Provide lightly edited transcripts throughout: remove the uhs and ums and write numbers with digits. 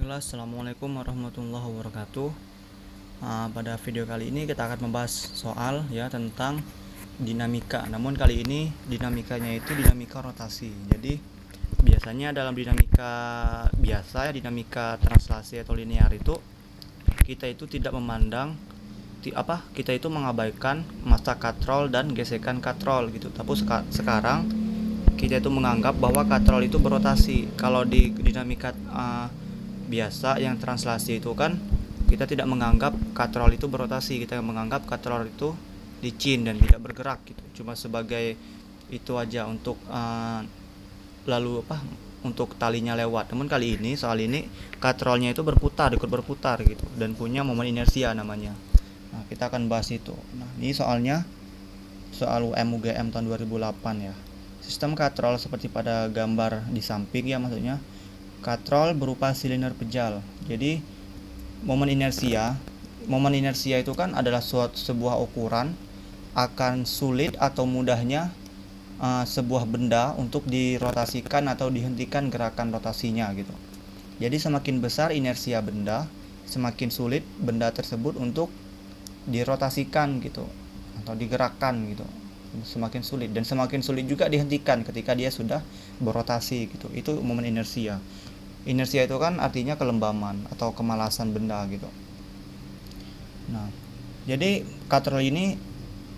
Bismillah, Assalamualaikum warahmatullahi wabarakatuh. Pada video kali ini kita akan membahas soal ya tentang dinamika. Namun kali ini dinamikanya itu dinamika rotasi. Jadi biasanya dalam dinamika biasa ya, dinamika translasi atau linear itu kita itu tidak memandang kita itu mengabaikan masa katrol dan gesekan katrol gitu. Tapi sekarang kita itu menganggap bahwa katrol itu berotasi. Kalau di dinamika biasa yang translasi itu kan kita tidak menganggap katrol itu berotasi, kita menganggap katrol itu licin dan tidak bergerak gitu, cuma sebagai itu aja untuk untuk talinya lewat. Namun kali ini soal ini katrolnya itu ikut berputar gitu dan punya momen inersia namanya. Nah, kita akan bahas itu. Nah, ini soalnya soal UM-UGM tahun 2008 ya. Sistem katrol seperti pada gambar di samping ya, maksudnya katrol berupa silinder pejal. Jadi momen inersia itu kan adalah sebuah ukuran akan sulit atau mudahnya sebuah benda untuk dirotasikan atau dihentikan gerakan rotasinya gitu. Jadi semakin besar inersia benda, semakin sulit benda tersebut untuk dirotasikan gitu atau digerakkan gitu. Semakin sulit, dan semakin sulit juga dihentikan ketika dia sudah berotasi gitu. Itu momen inersia. Inersia itu kan artinya kelembaman atau kemalasan benda gitu. Nah, jadi katrol ini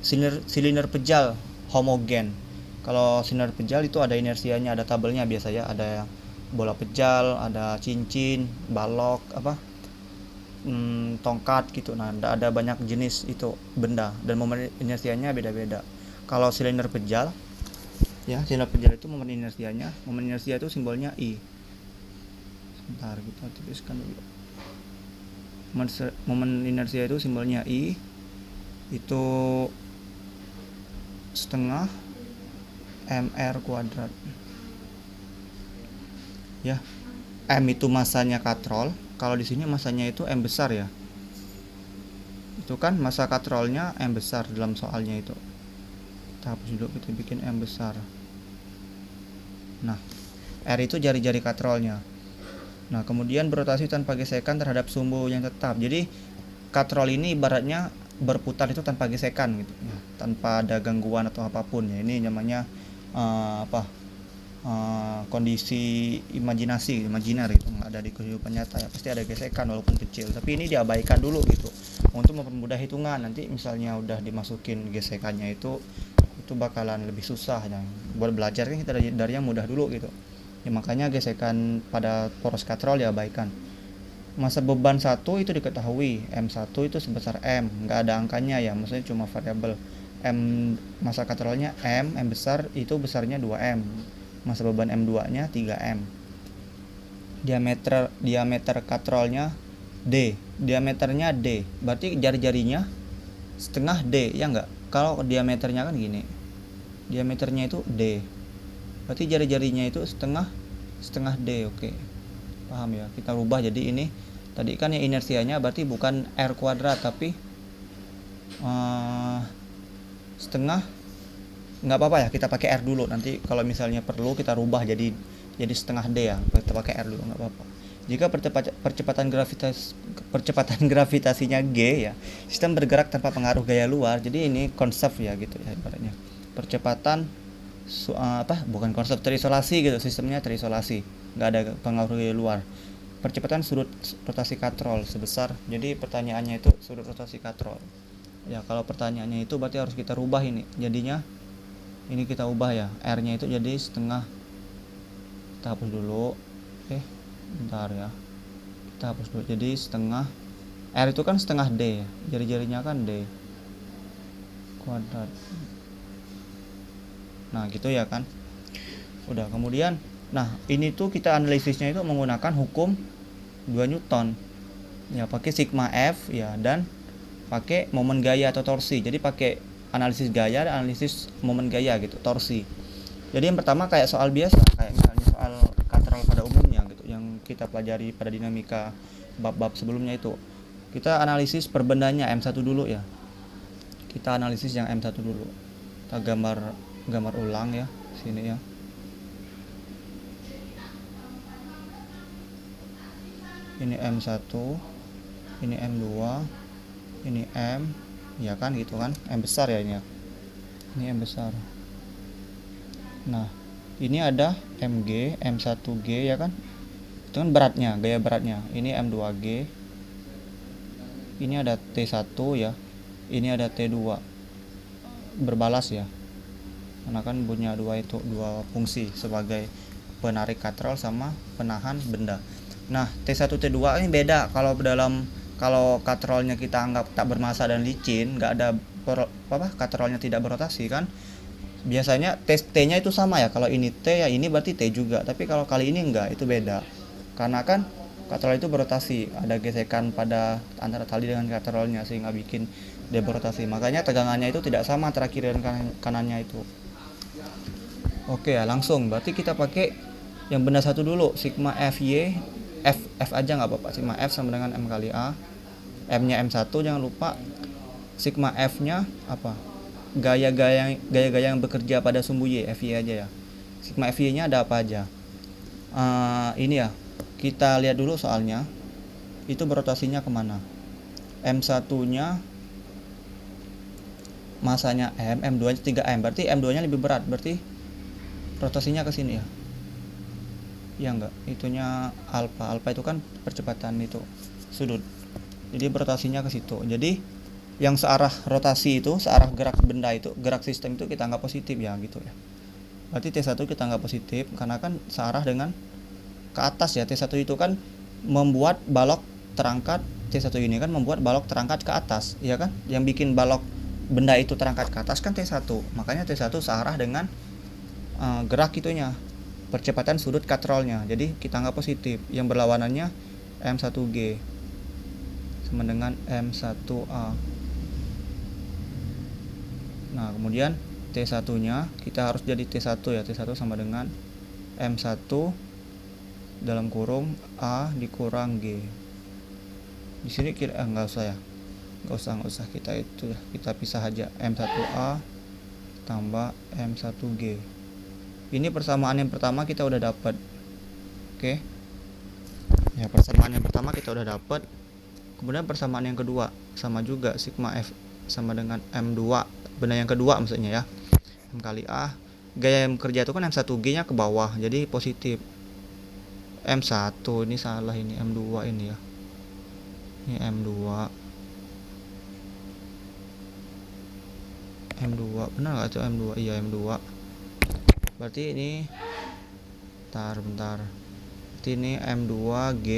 silinder pejal homogen. Kalau silinder pejal itu ada inersianya, ada tabelnya biasanya, ada bola pejal, ada cincin, balok, tongkat gitu. Nah, ada banyak jenis itu benda dan momen inersianya beda-beda. Kalau silinder pejal ya, silinder pejal itu momen inersia itu simbolnya I. Sebentar, kita tuliskan dulu. Momen inersia itu simbolnya I, itu setengah mr kuadrat ya. M itu masanya katrol, kalau di sini masanya itu M besar ya. Itu kan masa katrolnya M besar dalam soalnya itu. Kita hapus dulu, kita bikin M besar. Nah, R itu jari-jari katrolnya. Nah, kemudian berotasi tanpa gesekan terhadap sumbu yang tetap. Jadi katrol ini ibaratnya berputar itu tanpa gesekan gitu ya, tanpa ada gangguan atau apapun ya. Ini namanya kondisi imajiner itu, nggak ada di kehidupan nyata ya, pasti ada gesekan walaupun kecil, tapi ini diabaikan dulu gitu untuk mempermudah hitungan. Nanti misalnya udah dimasukin gesekannya itu bakalan lebih susah ya. Buat belajar kan kita dari yang mudah dulu gitu ya, makanya gesekan pada poros katrol diabaikan. Masa beban 1 itu diketahui, M1 itu sebesar M, nggak ada angkanya ya, maksudnya cuma variabel M. Masa katrolnya M besar itu besarnya 2M. Masa beban M2 nya 3M. Diameter katrolnya D, diameternya D, berarti jari-jarinya setengah D ya enggak? Kalau diameternya kan gini, diameternya itu D, berarti jari-jarinya itu setengah D. Oke, paham ya? Kita rubah jadi ini tadi kan yang inersianya berarti bukan R kuadrat tapi setengah. Nggak apa-apa ya, kita pakai R dulu, nanti kalau misalnya perlu kita rubah jadi setengah D ya, kita pakai R dulu, nggak apa-apa. Jika percepatan gravitasinya G ya, sistem bergerak tanpa pengaruh gaya luar. Jadi ini konsep ya gitu ya, ibaratnya percepatan bukan konsep, terisolasi gitu, sistemnya terisolasi, nggak ada pengaruh gaya luar. Percepatan sudut rotasi katrol sebesar, jadi pertanyaannya itu sudut rotasi katrol ya. Kalau pertanyaannya itu berarti harus kita rubah ini, jadinya ini kita ubah ya, R nya itu jadi setengah. Kita hapus dulu, bentar ya, kita hapus dulu, jadi setengah. R itu kan setengah D ya, jari-jarinya kan D kuadrat. Nah gitu ya kan, udah. Kemudian nah ini tuh kita analisisnya itu menggunakan hukum 2 Newton ya, pakai sigma F ya, dan pakai momen gaya atau torsi. Jadi pakai analisis gaya dan analisis momen gaya gitu, torsi. Jadi yang pertama kayak soal biasa, kayak misalnya soal katrol pada umumnya gitu yang kita pelajari pada dinamika bab-bab sebelumnya itu. Kita analisis per bendanya M1 dulu ya. Kita analisis yang M1 dulu. Kita gambar ulang ya sini ya. ini M1, ini M2, ini M, ya kan gitu kan, M besar ya ini ya. Ini M besar. Nah, ini ada MG, M1G ya kan. Itu kan beratnya, gaya beratnya. Ini M2G. Ini ada T1 ya. Ini ada T2. Berbalas ya. Karena kan punya dua fungsi sebagai penarik katrol sama penahan benda. Nah, T1 T2 ini beda. Kalau katrolnya kita anggap tak bermassa dan licin, nggak ada katrolnya tidak berotasi kan. Biasanya T-nya itu sama ya. Kalau ini T ya ini berarti T juga. Tapi kalau kali ini enggak, itu beda. Karena kan katrol itu berotasi, ada gesekan pada antara tali dengan katrolnya sehingga bikin dia berotasi. Makanya tegangannya itu tidak sama antara kiri dan kanannya itu. Oke ya, langsung. Berarti kita pakai yang benda satu dulu, sigma FY, F aja nggak apa-apa. Sigma F sama dengan M kali A. M-nya M1, jangan lupa. Sigma F-nya apa? Gaya-gaya yang bekerja pada sumbu Y, FY aja ya. Sigma FY-nya ada apa aja? Ini ya. Kita lihat dulu soalnya. Itu berotasinya kemana? M1-nya masanya M, M2-nya 3M. Berarti M2-nya lebih berat. Berarti rotasinya ke sini ya. Iya enggak? Itunya alfa. Alfa itu kan percepatan itu sudut. Jadi berotasinya ke situ. Jadi yang searah rotasi itu, searah gerak benda itu, gerak sistem itu kita anggap positif ya gitu ya. Berarti T1 kita anggap positif karena kan searah dengan ke atas ya. T1 itu kan membuat balok terangkat, T1 ini kan membuat balok terangkat ke atas, ya kan? Yang bikin balok benda itu terangkat ke atas kan T1. Makanya T1 searah dengan gerak itunya, percepatan sudut katrolnya. Jadi kita anggap positif. Yang berlawanannya M1G sama dengan M1A. Nah, kemudian T1-nya kita harus jadi T1 ya. T1 sama dengan M1 dalam kurung A dikurang G. Di sini enggak usah ya. Enggak usah kita itu ya. Kita pisah aja M1A tambah M1G. Ini persamaan yang pertama kita udah dapat. Oke. Ya, persamaan yang pertama kita udah dapat. Kemudian persamaan yang kedua sama juga, sigma F sama dengan M2. Benda yang kedua maksudnya ya. M kali A. Gaya yang kerja itu kan M1G-nya ke bawah, jadi positif. M1 ini salah, ini M2 ini ya. Ini M2. M2 benar nggak itu M2? Iya M2. Berarti ini bentar. Berarti ini M2G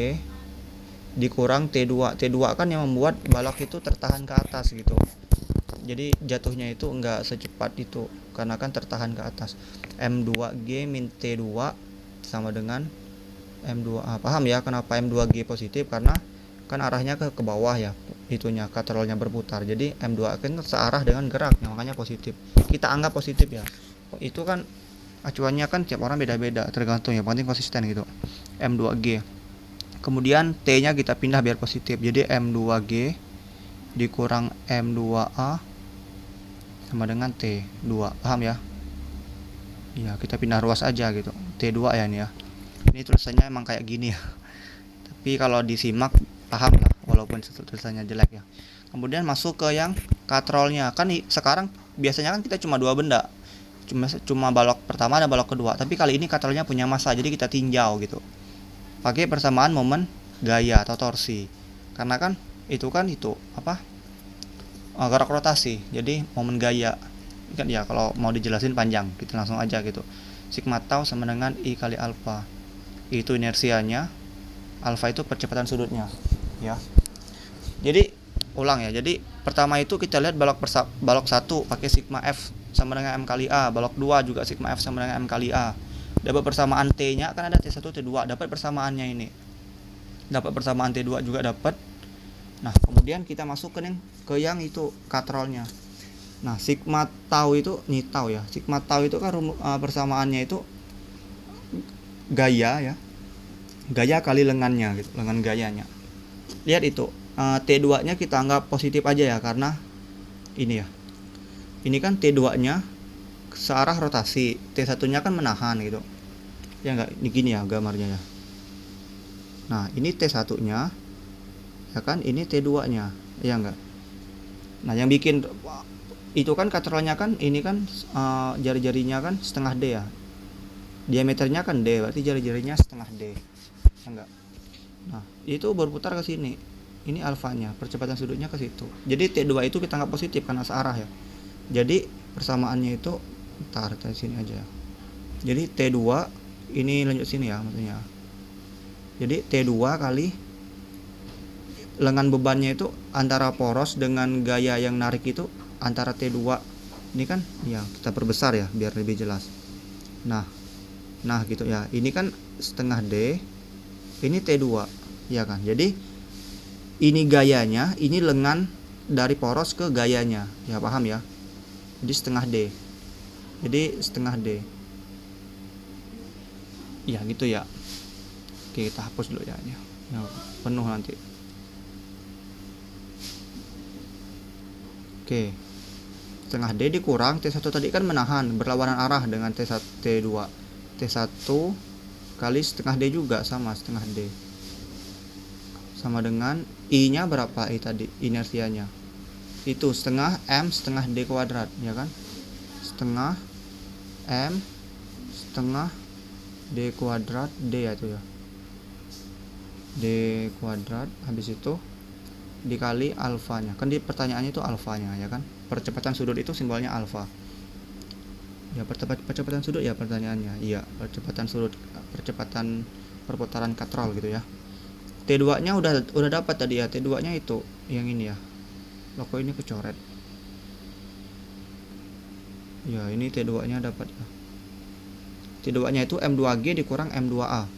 dikurang T2. T2 kan yang membuat balok itu tertahan ke atas gitu. Jadi jatuhnya itu enggak secepat itu karena kan tertahan ke atas. M2G min T2 sama dengan M2A. Paham ya kenapa M2G positif? Karena kan arahnya ke bawah ya, itunya katrolnya berputar. Jadi M2 kan searah dengan geraknya, makanya positif. Kita anggap positif ya. Itu kan acuannya kan tiap orang beda-beda, tergantung ya, penting konsisten gitu. M2G. Kemudian T-nya kita pindah biar positif. Jadi M2G dikurang M2A sama dengan T2. Paham ya? Iya, kita pindah ruas aja gitu. T2 ya ini ya. Ini tulisannya emang kayak gini ya. Tapi kalau disimak paham lah, walaupun tulisannya jelek ya. Kemudian masuk ke yang katrolnya. Kan sekarang biasanya kan kita cuma dua benda. Cuma balok pertama dan balok kedua. Tapi kali ini katrolnya punya massa, jadi kita tinjau gitu. Pakai persamaan momen gaya atau torsi. Karena kan itu gerak rotasi. Jadi momen gaya kan ya, kalau mau dijelasin panjang, kita langsung aja gitu. Sigma tau sama dengan I kali alfa. Itu inersianya, alfa itu percepatan sudutnya ya. Jadi ulang ya. Jadi pertama itu kita lihat balok 1 pakai sigma F sama dengan M kali A. Balok 2 juga sigma F sama dengan M kali A. Dapat persamaan T-nya kan ada T1 T2, dapat persamaannya ini. Dapat persamaan T2 juga dapat. Nah, kemudian kita masuk ke yang itu katrolnya. Nah, sigma tau itu tau ya. Sigma tau itu kan persamaannya itu gaya ya. Gaya kali lengannya gitu, lengan gayanya. Lihat itu. T2-nya kita anggap positif aja ya karena ini ya. Ini kan T2-nya searah rotasi, T1-nya kan menahan gitu. Ya enggak, ini gini ya gambarnya ya. Nah, ini T1 nya ya kan, ini T2 nya ya enggak. Nah, yang bikin itu kan katrolnya kan ini kan jari-jarinya kan setengah D ya, diameternya kan D, berarti jari-jarinya setengah D ya enggak. Nah, itu berputar ke sini, ini alfanya, percepatan sudutnya ke situ. Jadi T2 itu kita anggap positif karena searah ya. Jadi persamaannya itu ntar dari sini aja. Jadi T2 ini lanjut sini ya maksudnya. Jadi T2 kali lengan bebannya itu antara poros dengan gaya yang narik itu antara T2 ini kan ya, kita perbesar ya biar lebih jelas. Nah gitu ya, ini kan setengah D, ini T2 ya kan. Jadi ini gayanya, ini lengan dari poros ke gayanya ya, paham ya. Jadi setengah D, jadi setengah D ya gitu ya. Oke, kita hapus dulu ya, penuh nanti. Oke, setengah D dikurang T1 tadi kan menahan, berlawanan arah dengan T1, T2. T1 kali setengah D juga sama setengah D, sama dengan I nya berapa, I tadi inersianya itu setengah M setengah D kuadrat ya kan, setengah M setengah D kuadrat D ya itu ya, D kuadrat, habis itu dikali alfanya, kan di pertanyaannya itu alfanya ya kan, percepatan sudut itu simbolnya alfa ya, percepatan sudut ya pertanyaannya, iya percepatan sudut, percepatan perputaran katrol gitu ya. T2 nya udah dapat tadi ya, T2 nya itu yang ini ya, logo ini kecoret ya, ini T2 nya dapat ya. T2 nya itu M2G dikurang M2A.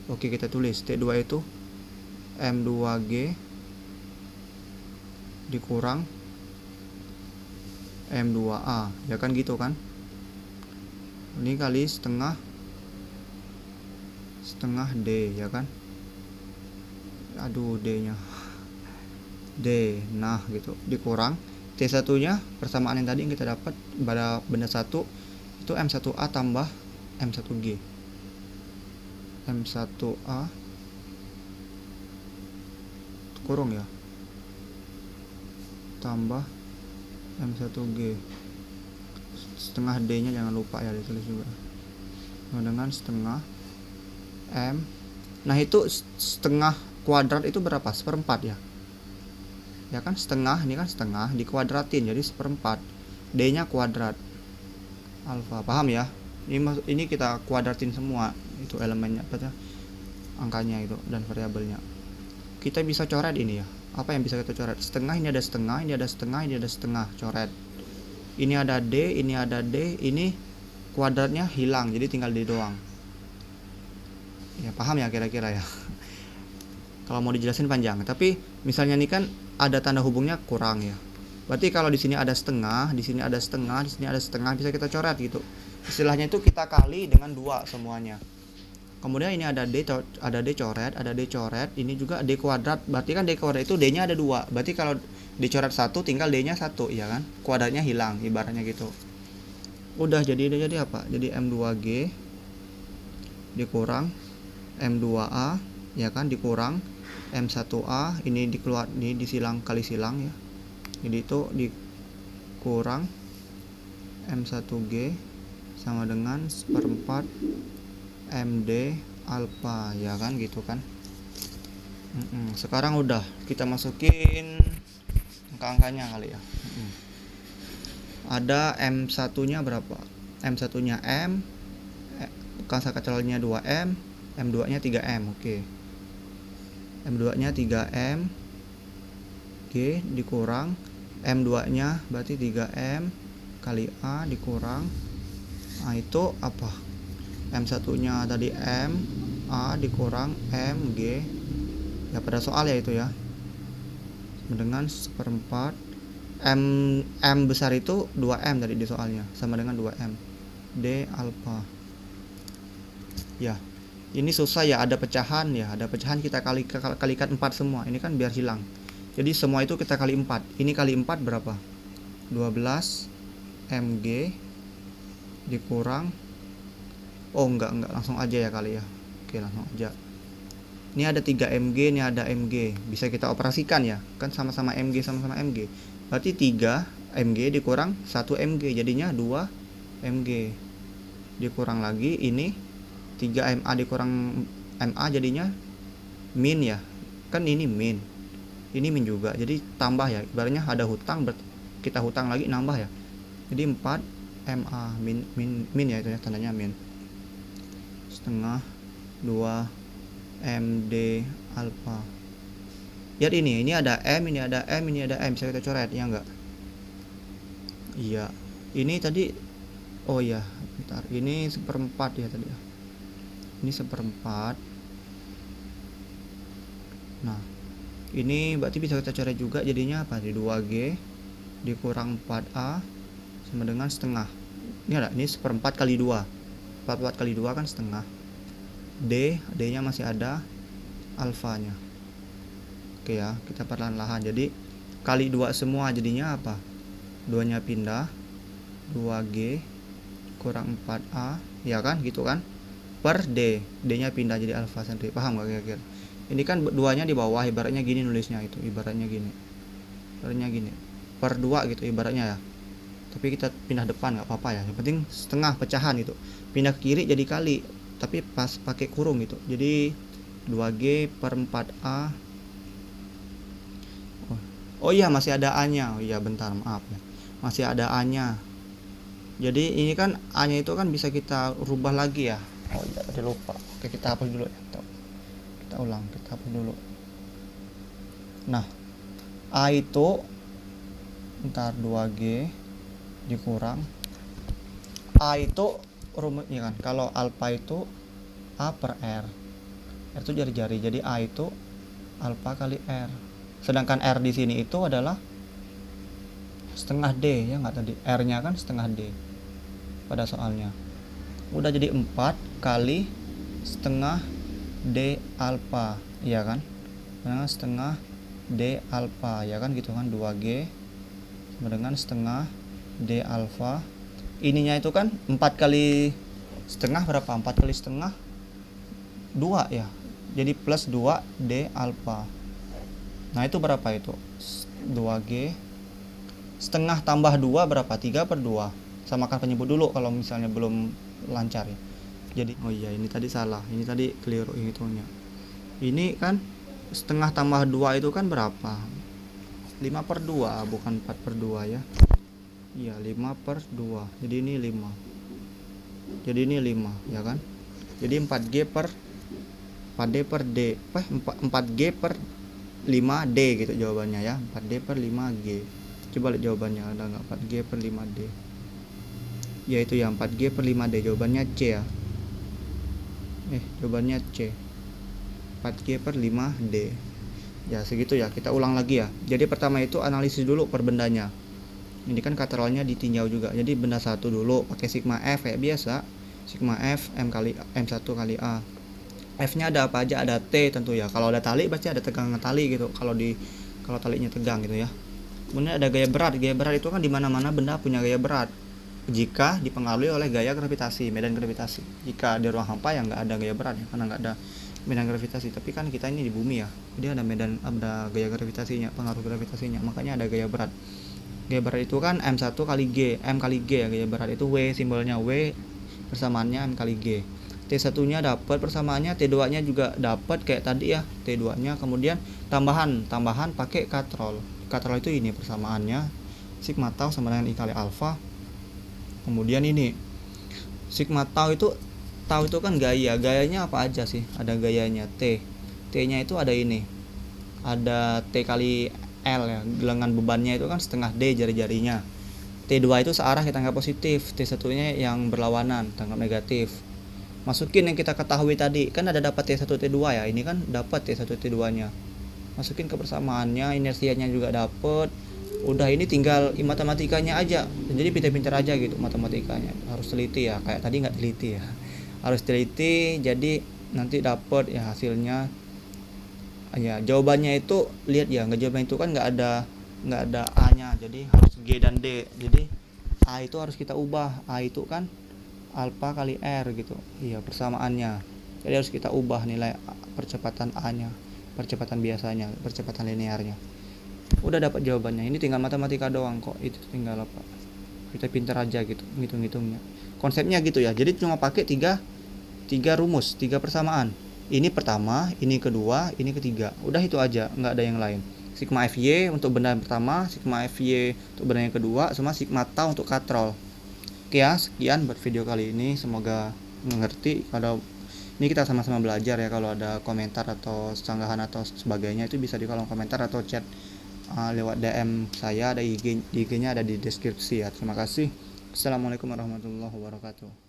Oke, kita tulis T2 itu M2G dikurang M2A ya kan, gitu kan. Ini kali setengah D ya kan, aduh D nya D, nah gitu, dikurang T1 nya persamaan yang tadi yang kita dapat pada benda 1 itu M1A tambah M1G, M1A kurung ya tambah M1G, setengah D nya jangan lupa ya ditulis juga, dengan setengah M. Nah itu setengah kuadrat itu berapa, seperempat ya, ya kan, setengah ini kan setengah dikuadratin jadi seperempat, D nya kuadrat alfa, paham ya. Ini kita kuadratin semua itu elemennya, angkanya itu dan variabelnya. Kita bisa coret ini ya, apa yang bisa kita coret, setengah, ini ada setengah, ini ada setengah, ini ada setengah, coret. Ini ada D, ini ada D, ini kuadratnya hilang jadi tinggal D doang ya, paham ya kira-kira ya. Kalau mau dijelasin panjang, tapi misalnya ini kan ada tanda hubungnya kurang ya, berarti kalau di sini ada setengah, di sini ada setengah, di sini ada setengah, bisa kita coret gitu. Istilahnya itu kita kali dengan 2 semuanya. Kemudian ini ada D coret, ada D coret, ini juga D kuadrat, berarti kan D kuadrat itu D nya ada 2, berarti kalau dicoret 1 tinggal D nya 1 ya kan, kuadratnya hilang ibaratnya gitu. Udah jadi apa, jadi M2G dikurang M2A ya kan, dikurang M1A, ini disilang kali silang ya, jadi itu dikurang M1G sama dengan seperempat MD alpha ya kan, gitu kan. Sekarang udah kita masukin angka-angkanya kali ya. Ada M1 nya berapa, M1 nya M, kasa katrolnya 2M, M2 nya 3M. Oke, M2 nya 3M G dikurang M2 nya berarti 3M kali A dikurang, nah itu apa, M1 nya tadi M, A dikurang M G ya, pada soal ya itu ya, dengan seperempat M besar itu 2M tadi di soalnya, sama dengan 2M D alpha ya. Ini susah ya, ada pecahan ya, ada pecahan, kita kalikan 4 semua, ini kan biar hilang, jadi semua itu kita kali 4, ini kali 4 berapa, 12 MG dikurang, oh enggak langsung aja ya kali ya. Oke, langsung aja Ini ada 3 mg, ini ada mg, bisa kita operasikan ya, kan sama-sama mg, sama-sama mg, berarti 3 mg dikurang 1 mg jadinya 2 mg, dikurang lagi ini 3 ma dikurang ma jadinya min ya, kan ini min juga, jadi tambah ya, ibaratnya ada hutang, kita hutang lagi nambah ya, jadi 4 ma min ya, itu ya tandanya min, setengah 2 md alfa. Lihat ini ada m, ini ada m, ini ada m, bisa kita coret ya enggak? Iya, ini tadi, oh ya bentar, ini 1/4 ya tadi ya, ini 1/4. Nah ini berarti bisa kita coret juga, jadinya apa, di 2G dikurang 4A sama dengan setengah, ini ada, ini 1/4 kali 2, 4 kali 2 kan setengah, D nya masih ada alfanya. Oke ya, kita perlahan-lahan, jadi kali 2 semua jadinya apa, 2 nya pindah, 2G kurang 4A ya kan, gitu kan, per D nya pindah jadi alfa sendiri, paham gak kira-kira? Ini kan 2 nya di bawah, ibaratnya gini nulisnya, itu ibaratnya gini per 2 gitu ibaratnya ya, tapi kita pindah depan nggak apa-apa ya, yang penting setengah pecahan itu, pindah ke kiri jadi kali, tapi pas pakai kurung gitu, jadi 2G per 4A. Oh iya, masih ada A nya, oh iya bentar, maaf ya, masih ada A nya, jadi ini kan A nya itu kan bisa kita rubah lagi ya, oh iya tadi lupa, oke kita hapus dulu ya, kita ulang, kita hapus dulu. Nah A itu bentar, 2G dikurang A itu rumusnya kan, kalau alfa itu A per R itu jari-jari, jadi A itu alfa kali R, sedangkan R di sini itu adalah setengah D ya nggak, tadi R nya kan setengah D pada soalnya, udah jadi 4 kali setengah D alfa iya kan, setengah D alfa ya kan, gitu kan, 2G sama dengan setengah D alfa, ininya itu kan 4 kali setengah berapa, 4 kali setengah 2 ya, jadi plus 2 D alfa. Nah itu berapa itu, 2G setengah tambah 2 berapa, 3/2, samakan penyebut dulu kalau misalnya belum lancar ya. Jadi oh iya ini tadi salah, ini tadi keliru hitungnya, ini kan setengah tambah 2 itu kan berapa, 5/2 bukan 4/2 ya, iya 5/2, jadi ini 5, jadi ini 5 ya kan, jadi 4D per D, 4G per 5D gitu jawabannya ya, 4D per 5G. Coba lihat jawabannya, ada nggak 4G per 5D, ya itu ya 4G per 5D, jawabannya C ya, jawabannya C, 4G per 5D ya, segitu ya. Kita ulang lagi ya, jadi pertama itu analisis dulu per bendanya, ini kan katrolnya ditinjau juga, jadi benda satu dulu pakai sigma F kayak biasa, sigma F M1 kali A, F nya ada apa aja, ada T tentu ya, kalau ada tali pasti ada tegangan tali gitu, kalau talinya tegang gitu ya. Kemudian ada gaya berat itu kan dimana-mana benda punya gaya berat jika dipengaruhi oleh gaya gravitasi, medan gravitasi. Jika di ruang hampa ya nggak ada gaya berat ya, karena nggak ada medan gravitasi, tapi kan kita ini di bumi ya, jadi ada gaya gravitasinya, pengaruh gravitasinya, makanya ada gaya berat. Gaya berat itu kan M1 kali G, M kali G ya, gaya berat itu W, simbolnya W, persamaannya M kali G. T1 nya dapat persamaannya, T2 nya juga dapat kayak tadi ya, T2 nya, kemudian tambahan pakai katrol itu ini persamaannya sigma tau sama dengan I kali alfa. Kemudian ini sigma tau itu kan gayanya apa aja sih, ada gayanya T nya itu ada ini, ada T kali L ya, gelangan bebannya itu kan setengah D jari-jarinya, T2 itu searah kita anggap positif, T1 nya yang berlawanan kita anggap negatif. Masukin yang kita ketahui tadi, kan ada dapat T1 T2 ya, ini kan dapat T1 T2 nya, masukin ke persamaannya, inersianya juga dapat. Udah ini tinggal matematikanya aja, jadi pintar-pintar aja gitu matematikanya, harus teliti ya, kayak tadi nggak teliti ya, harus teliti, jadi nanti dapat ya hasilnya ya. Jawabannya itu lihat ya, jawabannya itu kan nggak ada A nya, jadi harus G dan D, jadi A itu harus kita ubah, A itu kan alfa kali R gitu, iya persamaannya, jadi harus kita ubah nilai percepatan A nya, percepatan biasanya, percepatan linearnya. Udah dapat jawabannya. Ini tinggal matematika doang kok, itu tinggal apa, kita pintar aja gitu ngitung-ngitungnya. Konsepnya gitu ya, jadi cuma pakai tiga rumus, tiga persamaan. Ini pertama, ini kedua, ini ketiga. Udah itu aja, nggak ada yang lain. Sigma Fy untuk benda yang pertama, sigma Fy untuk benda yang kedua, sama sigma tau untuk katrol. Oke ya, sekian buat video kali ini. Semoga mengerti. Kalau ini kita sama-sama belajar ya. Kalau ada komentar atau sanggahan atau sebagainya itu bisa di kolom komentar atau chat lewat DM saya. Ada IG-nya ada di deskripsi ya. Terima kasih. Assalamualaikum warahmatullahi wabarakatuh.